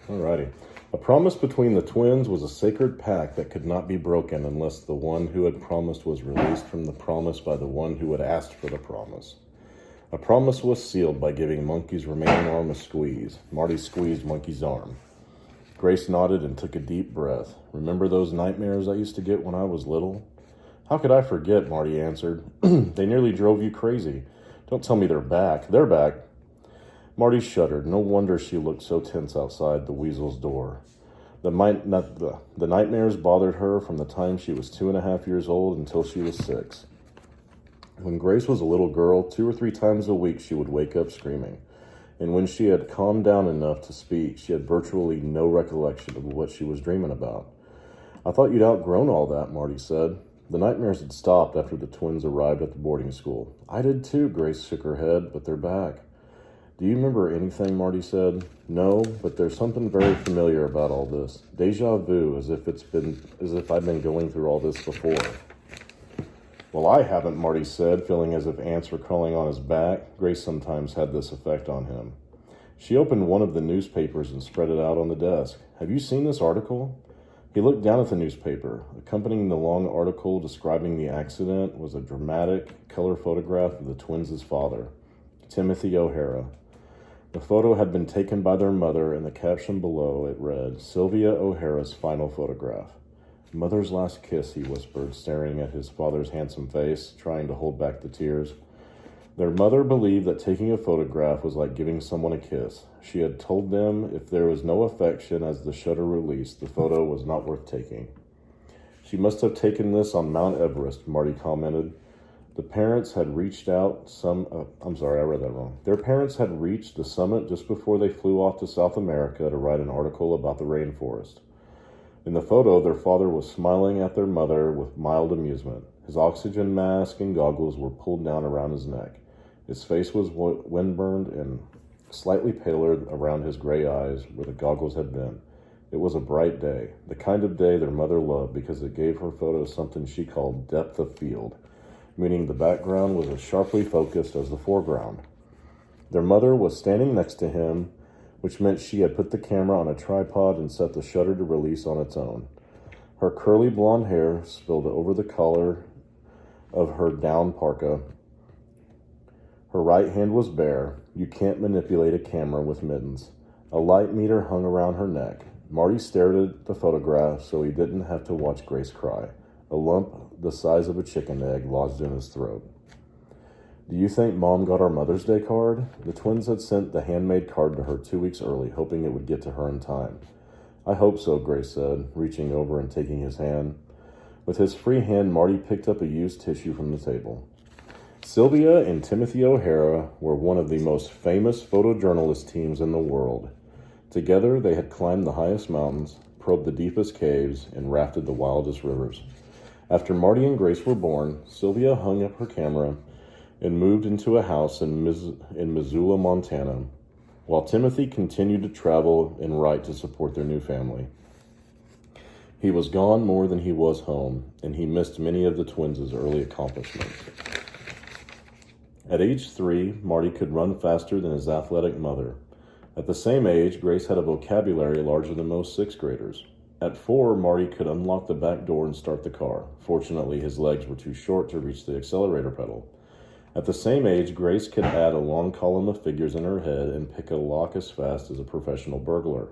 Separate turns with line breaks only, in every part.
Alrighty. A promise between the twins was a sacred pact that could not be broken unless the one who had promised was released from the promise by the one who had asked for the promise. A promise was sealed by giving Monkey's remaining arm a squeeze. Marty squeezed Monkey's arm. Grace nodded and took a deep breath. Remember those nightmares I used to get when I was little? How could I forget, Marty answered. They nearly drove you crazy. Don't tell me they're back. They're back. Marty shuddered. No wonder she looked so tense outside the weasel's door. The nightmares bothered her from the time she was 2.5 years old until she was 6. When Grace was a little girl, 2 or 3 times a week she would wake up screaming. And when she had calmed down enough to speak, she had virtually no recollection of what she was dreaming about. I thought you'd outgrown all that, Marty said. The nightmares had stopped after the twins arrived at the boarding school. I did too, Grace shook her head, but they're back. Do you remember anything, Marty said. No, but there's something very familiar about all this. Deja vu, as if I'd been going through all this before. Well, I haven't, Marty said, feeling as if ants were crawling on his back. Grace sometimes had this effect on him. She opened one of the newspapers and spread it out on the desk. Have you seen this article? He looked down at the newspaper. Accompanying the long article describing the accident was a dramatic color photograph of the twins' father, Timothy O'Hara. The photo had been taken by their mother, and the caption below it read, Sylvia O'Hara's final photograph. Mother's last kiss, he whispered, staring at his father's handsome face, trying to hold back the tears. Their mother believed that taking a photograph was like giving someone a kiss. She had told them if there was no affection as the shutter released, the photo was not worth taking. She must have taken this on Mount Everest, Marty commented. Their parents had reached the summit just before they flew off to South America to write an article about the rainforest. In the photo, their father was smiling at their mother with mild amusement. His oxygen mask and goggles were pulled down around his neck. His face was windburned and slightly paler around his gray eyes where the goggles had been. It was a bright day, the kind of day their mother loved because it gave her photo something she called depth of field, meaning the background was as sharply focused as the foreground. Their mother was standing next to him, which meant she had put the camera on a tripod and set the shutter to release on its own. Her curly blonde hair spilled over the collar of her down parka. Her right hand was bare. You can't manipulate a camera with mittens. A light meter hung around her neck. Marty stared at the photograph so he didn't have to watch Grace cry. A lump the size of a chicken egg lodged in his throat. Do you think Mom got our Mother's Day card? The twins had sent the handmade card to her 2 weeks early, hoping it would get to her in time. I hope so, Grace said, reaching over and taking his hand. With his free hand, Marty picked up a used tissue from the table. Sylvia and Timothy O'Hara were one of the most famous photojournalist teams in the world. Together, they had climbed the highest mountains, probed the deepest caves, and rafted the wildest rivers. After Marty and Grace were born, Sylvia hung up her camera and moved into a house in Missoula, Montana, while Timothy continued to travel and write to support their new family. He was gone more than he was home, and he missed many of the twins' early accomplishments. At age 3, Marty could run faster than his athletic mother. At the same age, Grace had a vocabulary larger than most 6th graders. At 4, Marty could unlock the back door and start the car. Fortunately, his legs were too short to reach the accelerator pedal. At the same age, Grace could add a long column of figures in her head and pick a lock as fast as a professional burglar.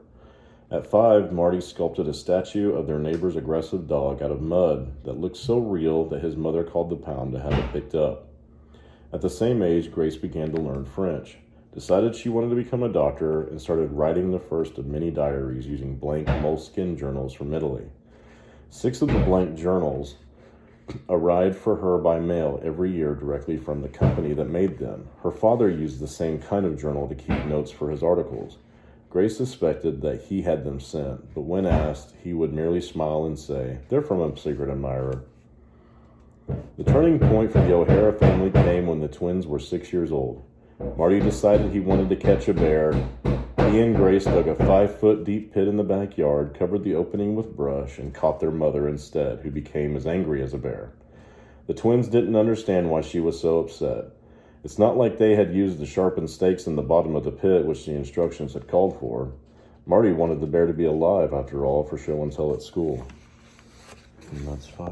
At 5, Marty sculpted a statue of their neighbor's aggressive dog out of mud that looked so real that his mother called the pound to have it picked up. At the same age, Grace began to learn French, decided she wanted to become a doctor, and started writing the first of many diaries using blank moleskin journals from Italy. 6 of the blank journals arrived for her by mail every year directly from the company that made them. Her father used the same kind of journal to keep notes for his articles. Grace suspected that he had them sent, but when asked, he would merely smile and say, "They're from a secret admirer." The turning point for the O'Hara family came when the twins were 6 years old. Marty decided he wanted to catch a bear. He and Grace dug a 5-foot deep pit in the backyard, covered the opening with brush, and caught their mother instead, who became as angry as a bear. The twins didn't understand why she was so upset. It's not like they had used the sharpened stakes in the bottom of the pit, which the instructions had called for. Marty wanted the bear to be alive, after all, for show and tell at school. And that's 5.